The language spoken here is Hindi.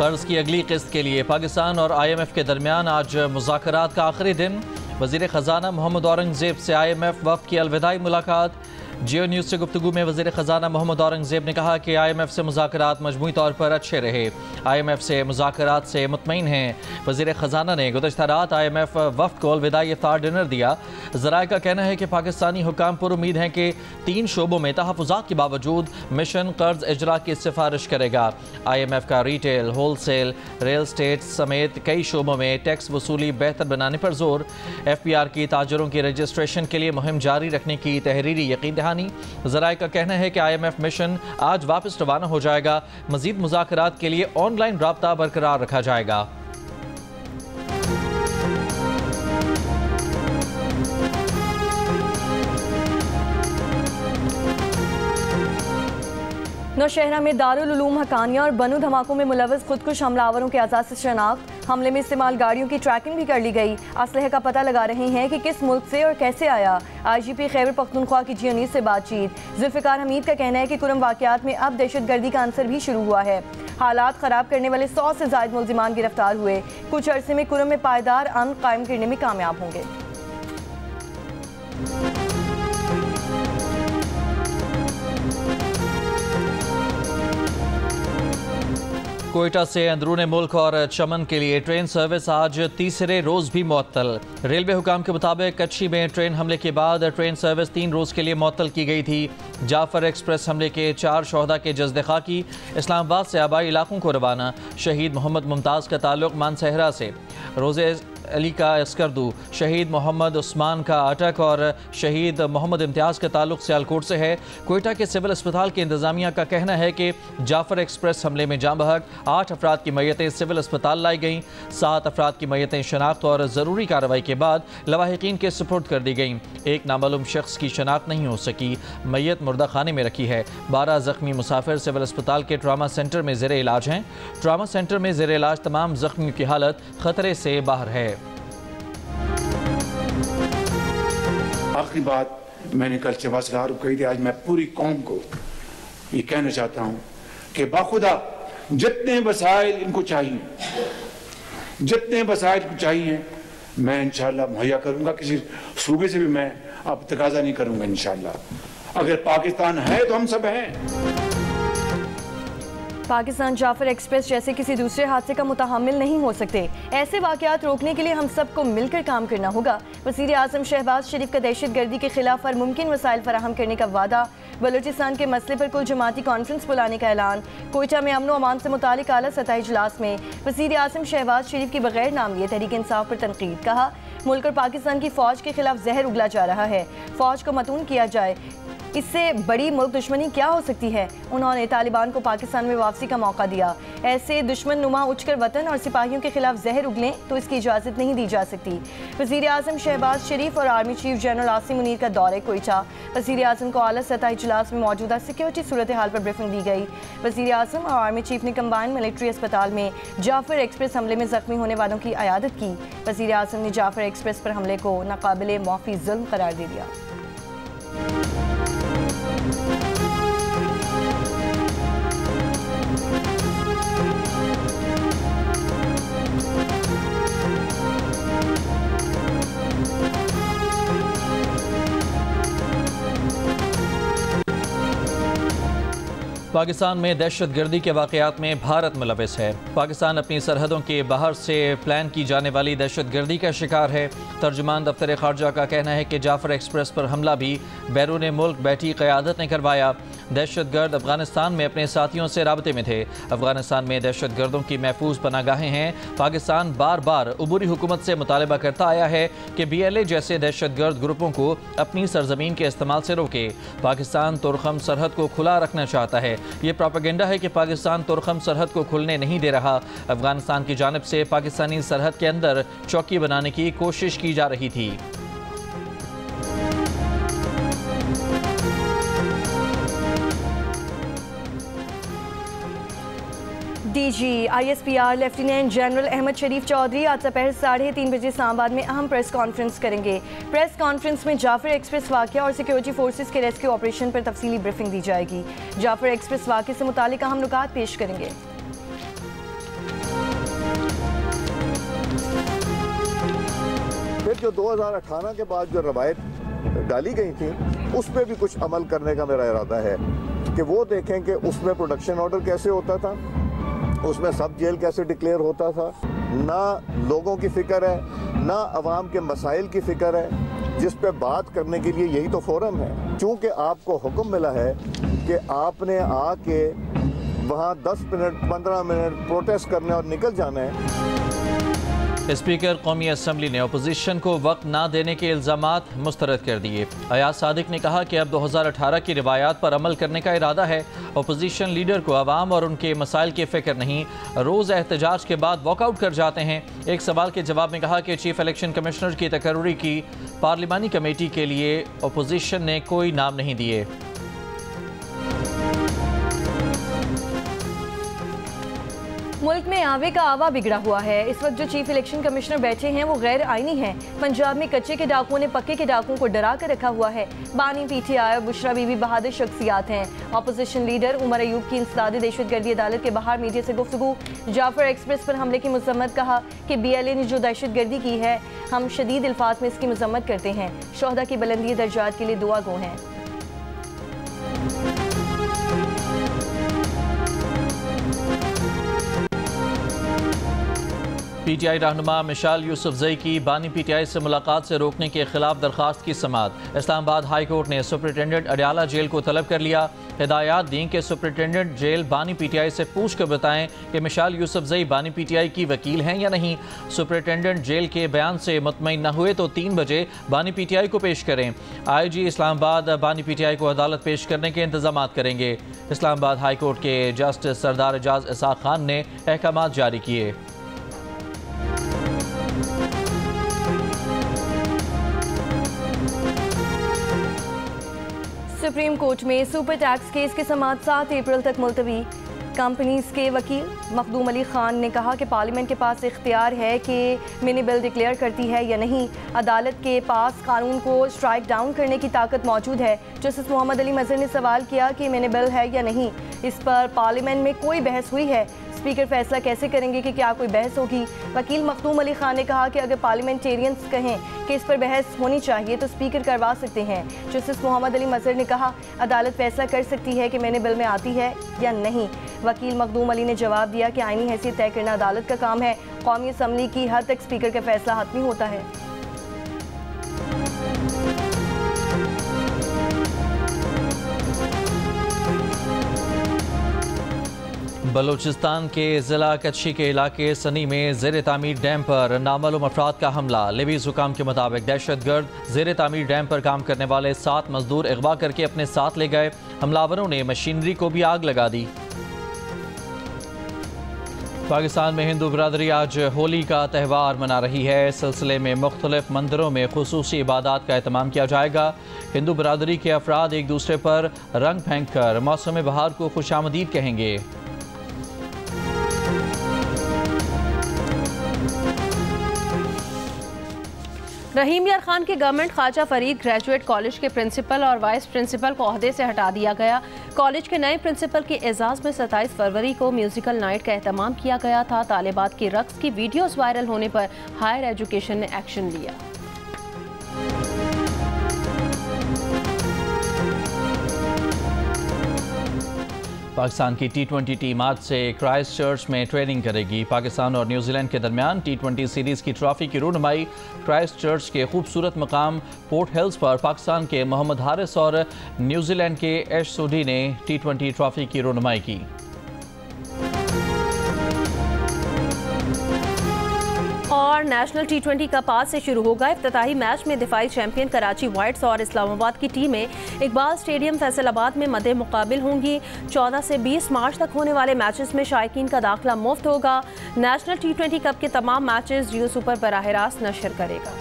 कर्ज की अगली किस्त के लिए पाकिस्तान और IMF के दरमियान आज मुज़ाकरात का आखिरी दिन। वज़ीर ख़जाना मोहम्मद औरंगज़ेब से IMF वफ़द की अलविदाई मुलाकात। जियो न्यूज़ से गुफ्तगू में वज़ीर ख़जाना मोहम्मद औरंगज़ेब ने कहा कि IMF से मुज़ाकरात मजमूई तौर पर अच्छे रहे। IMF से मुज़ाकरात से मुतमईन हैं। वज़ीर ख़जाना ने गुज़श्ता रात IMF वफ़द को अलविदाई इफ्तार डिनर दिया। ज़राए का कहना है कि पाकिस्तानी हुकाम पर उम्मीद है कि 3 शोबों में तहफ़्फ़ुज़ात के बावजूद मिशन कर्ज इजरा की सिफारिश करेगा। IMF का रिटेल, होलसेल, रियल स्टेट समेत कई शोबों में टैक्स वसूली बेहतर बनाने पर जोर। FPR की ताजरों की रजिस्ट्रेशन के लिए मुहिम जारी रखने की तहरीरी यकीन दहानी। ज़राए का कहना है कि IMF मिशन आज वापस रवाना हो जाएगा। मज़ीद मुज़ाकरात के लिए ऑनलाइन राब्ता बरकरार रखा जाएगा। नौशहरा में दारुल उलूम हकानिया और बनू धमाकों में मुलव्वस खुदकुश हमलावरों के आज़ाद से शनाख्त। हमले में इस्तेमाल गाड़ियों की ट्रैकिंग भी कर ली गई। असलहे का पता लगा रहे हैं कि किस मुल्क से और कैसे आया। IGP खैबर पख्तूनख्वा की जियो न्यूज़ से बातचीत। जुल्फ़िकार हमीद का कहना है कि कुरम वाक़यात में अब दहशतगर्दी का अंसर भी शुरू हुआ है। हालात ख़राब करने वाले 100 से ज़ायद मुल्ज़िमान गिरफ्तार हुए। कुछ अरसे में कुरम में पायदार अमन कायम करने में कामयाब होंगे। कोयटा से अंदरूनी मुल्क और चमन के लिए ट्रेन सर्विस आज तीसरे रोज़ भी मुअत्तल। रेलवे हुकाम के मुताबिक कच्छी में ट्रेन हमले के बाद ट्रेन सर्विस 3 रोज़ के लिए मुअत्तल की गई थी। जाफर एक्सप्रेस हमले के 4 शोहदा के जज़्दे खाकी इस्लामाबाद से आबाई इलाकों को रवाना। शहीद मोहम्मद मुमताज़ का ताल्लुक मानसहरा से। रोज़े अली का अस्करदू, शहीद मोहम्मद उस्मान का अटक और शहीद मोहम्मद इम्तियाज़ का ताल्लुक सियालकोट से है। कोयटा के सिविल अस्पताल की इंतज़ामिया का कहना है कि जाफर एक्सप्रेस हमले में जाँ बहक 8 अफराद की मैयतें सिविल अस्पताल लाई गईं। 7 अफराद की मैयतें शनाख्त और ज़रूरी कार्रवाई के बाद लवाहिकीन के सुपुर्द कर दी गईं। एक नामालूम शख्स की शनाख्त नहीं हो सकी। मैयत मुर्दा खाने में रखी है। 12 ज़ख्मी मुसाफिर सिविल अस्पताल के ट्रामा सेंटर में ज़ेर इलाज हैं। ट्रामा सेंटर में ज़ेर इलाज तमाम ज़ख्मियों की हालत खतरे से बाहर है। आखिरी बात मैंने कल शहबाज को कही थी, आज मैं पूरी कौम को ये कहना चाहता हूँ कि बाखुदा जितने वसाइल इनको चाहिए, जितने वसाइल को चाहिए मैं इंशाल्लाह मुहैया करूँगा। किसी सूबे से भी मैं अब तकाजा नहीं करूँगा इंशाल्लाह। अगर पाकिस्तान है तो हम सब हैं। पाकिस्तान जाफर एक्सप्रेस जैसे किसी दूसरे हादसे का मुतहम्मिल नहीं हो सकते। ऐसे वाक़यात रोकने के लिए हम सबको मिलकर काम करना होगा। वज़ीर आज़म शहबाज शरीफ का दहशतगर्दी के खिलाफ हर मुमकिन वसाइल फराहम करने का वादा। बलूचिस्तान के मसले पर कुल जमाती कॉन्फ्रेंस बुलाने का ऐलान। कोयटा में अमन व अमान से मुतालिक आला सतह इजलास में वज़ीर आज़म शहबाज शरीफ की बगैर नामिए तहरीक इंसाफ पर तनकीद। कहा मुल्क और पाकिस्तान की फ़ौज के खिलाफ जहर उगला जा रहा है। फ़ौज को मतून किया जाए, इससे बड़ी मुल्क दुश्मनी क्या हो सकती है। उन्होंने तालिबान को पाकिस्तान में वापसी का मौका दिया। ऐसे दुश्मन नुमा उठकर वतन और सिपाहियों के खिलाफ जहर उगलें तो इसकी इजाज़त नहीं दी जा सकती। वज़ीर आज़म शहबाज शरीफ और army chief general Asim Munir का दौरे कोयटा। वज़ीर आज़म को आला सतह इजलास में मौजूदा सिक्योरिटी सूरत हाल पर ब्रीफिंग दी गई। वज़ीर आज़म और आर्मी चीफ ने कंबाइंड मिलिट्री अस्पताल में जाफर एक्सप्रेस हमले में जख्मी होने वालों की अयादत की। वज़ीर आज़म ने जाफर एक्सप्रेस पर हमले को नाकाबिले माफ़ी जुल्म करार दे दिया। पाकिस्तान में दहशतगर्दी के वाक़यात में भारत मुलव्वस है। पाकिस्तान अपनी सरहदों के बाहर से प्लान की जाने वाली दहशतगर्दी का शिकार है। तर्जुमान दफ्तर ख़ारजा का कहना है कि जाफर एक्सप्रेस पर हमला भी बैरून मुल्क बैठी क़यादत ने करवाया। दहशतगर्द अफगानिस्तान में अपने साथियों से राबते में थे। अफगानिस्तान में दहशतगर्दों की महफूज पनागाहें हैं। पाकिस्तान बार बार अबूरी हुकूमत से मुतालबा करता आया है कि BLA जैसे दहशतगर्द ग्रुपों को अपनी सरजमीन के इस्तेमाल से रोके। पाकिस्तान तुरखम सरहद को खुला रखना चाहता है। ये प्रोपेगेंडा है कि पाकिस्तान तुरखम सरहद को खुलने नहीं दे रहा। अफगानिस्तान की जानिब से पाकिस्तानी सरहद के अंदर चौकी बनाने की कोशिश की जा रही थी। DG ISPR lieutenant general Ahmed Sharif Chaudhry आज दोपहर 3:30 बजे इस्लामाबाद में अहम प्रेस कॉन्फ्रेंस करेंगे। प्रेस कॉन्फ्रेंस में जाफर एक्सप्रेस वाक़या और सिक्योरिटी फोर्सेस के रेस्क्यू ऑपरेशन पर तफसीली ब्रीफिंग दी जाएगी। जाफर एक्सप्रेस वाक़े से मुतालिक अहम नुकात पेश करेंगे। जो 2018 के बाद जो रवायत डाली गई थी उस पर भी कुछ अमल करने का मेरा इरादा है कि वो देखें कि उसमें प्रोडक्शन ऑर्डर कैसे होता था, उसमें सब जेल कैसे डिक्लेयर होता था। ना लोगों की फिक्र है, ना अवाम के मसाइल की फिक्र है, जिस पे बात करने के लिए यही तो फोरम है। चूँकि आपको हुक्म मिला है कि आपने आके वहाँ 10 मिनट 15 मिनट प्रोटेस्ट करने और निकल जाना है। स्पीकर कौमी असम्बली ने अपोजिशन को वक्त ना देने के इल्ज़ामात मुस्तरद कर दिए। अयाज सादिक ने कहा कि अब 2018 की रिवायात पर अमल करने का इरादा है। अपोजिशन लीडर को अवाम और उनके मसाइल की फिक्र नहीं, रोज़ एहतजाज के बाद वॉकआउट कर जाते हैं। एक सवाल के जवाब में कहा कि चीफ इलेक्शन कमिश्नर की तकर्री की पार्लिमानी कमेटी के लिए अपोजिशन ने कोई नाम नहीं दिए। मुल्क में आवे का आवा बिगड़ा हुआ है। इस वक्त जो चीफ इलेक्शन कमिश्नर बैठे हैं वो गैर आईनी हैं। पंजाब में कच्चे के डाकुओं ने पक्के के डाकुओं को डरा कर रखा हुआ है। बानी पीटीआई और बुशरा बीबी बहादुर शख्सियात हैं। अपोजिशन लीडर उमर अयूब की इंसदादी दहशतगर्दी अदालत के बाहर मीडिया से गुफ्तगू। जाफर एक्सप्रेस पर हमले की मजम्मत, कहा कि BLA ने जो दहशतगर्दी की है हम शदीद अल्फाज में इसकी मजम्मत करते हैं। शोहदा की बुलंदी दर्जात के लिए दुआ गो हैं। PTI रहनुमा मिशाल यूसुफजई की बानी PTI से मुलाकात से रोकने के खिलाफ दरखास्त की समाअत। इस्लामाबाद हाई कोर्ट ने सुपरिटेंडेंट अडियाला जेल को तलब कर लिया। हिदायत दी कि सुपरिटेंडेंट जेल बानी PTI से पूछ कर बताएं कि मिशाल यूसुफजई बानी PTI की वकील हैं या नहीं। सुपरिटेंडेंट जेल के बयान से मुतमईन न हुए तो 3 बजे बानी PTI को पेश करें। IG इस्लामाबाद बानी PTI को अदालत पेश करने के इंतजाम करेंगे। इस्लामाबाद हाई कोर्ट के जस्टिस सरदार एजाज इसाक खान ने अहकाम जारी किए। सुप्रीम कोर्ट में सुपर टैक्स केस की समाअत 7 अप्रैल तक मुलतवी। कंपनीज के वकील मखदूम अली खान ने कहा कि पार्लियामेंट के पास इख्तियार है कि मिनी बिल डिक्लेयर करती है या नहीं। अदालत के पास कानून को स्ट्राइक डाउन करने की ताकत मौजूद है। जस्टिस मोहम्मद अली मजहर ने सवाल किया कि मिनी बिल है या नहीं। इस पर पार्लियामेंट में कोई बहस हुई है, स्पीकर फैसला कैसे करेंगे कि क्या कोई बहस होगी। वकील मखदूम अली खान ने कहा कि अगर पार्लियामेंटेरियंस कहें कि इस पर बहस होनी चाहिए तो स्पीकर करवा सकते हैं। जस्टिस मोहम्मद अली मजहर ने कहा अदालत फैसला कर सकती है कि मैंने बिल में आती है या नहीं। वकील मखदूम अली ने जवाब दिया कि आईनी हैसियत तय करना अदालत का काम है। कौमी असम्बली की हद तक स्पीकर का फैसला हतमी होता है। बलूचिस्तान के ज़िला कच्छी के इलाके सनी में ज़ेर तामीर डैम पर नामालूम अफराद का हमला। लेवीज़ हुकाम के मुताबिक दहशतगर्द ज़ेर तामीर डैम पर काम करने वाले 7 मजदूर अगवा करके अपने साथ ले गए। हमलावरों ने मशीनरी को भी आग लगा दी। पाकिस्तान में हिंदू बरादरी आज होली का त्यौहार मना रही है। इस सिलसिले में मुख्तलिफ मंदिरों में खुसूसी इबादत का एहतमाम किया जाएगा। हिंदू बरादरी के अफराद एक दूसरे पर रंग फेंक कर मौसम बहार को खुशामदीद कहेंगे। रहीम यार खान की government Khwaja Farid graduate college के प्रिंसिपल और वाइस प्रिंसिपल को ओहदे से हटा दिया गया। कॉलेज के नए प्रिंसिपल के एजाज़ में 27 फरवरी को म्यूजिकल नाइट का एहतमाम किया गया था। तालिबात की रक्स की वीडियोस वायरल होने पर हायर एजुकेशन ने एक्शन लिया। पाकिस्तान की T20 टीम आज से क्राइस्ट चर्च में ट्रेनिंग करेगी। पाकिस्तान और न्यूजीलैंड के दरमियान T20 सीरीज़ की ट्रॉफी की रूनुमाई क्राइस्ट चर्च के खूबसूरत मकाम पोर्ट हिल्स पर पाकिस्तान के मोहम्मद हारिस और न्यूजीलैंड के एश सोडी ने T20 ट्रॉफी की रूनुमाई की। और नेशनल T20 कप आज से शुरू होगा। इफ्तिताही मैच में दिफाई चैंपियन कराची वाइट्स और इस्लामाबाद की टीमें इकबाल स्टेडियम फैसलाबाद में मद्दे मुकाबिल होंगी। 14 से 20 मार्च तक होने वाले मैचेस में शायकीन का दाखिला मुफ्त होगा। नेशनल T20 कप के तमाम मैचेस जियो सुपर बराह रास्त नशर करेगा।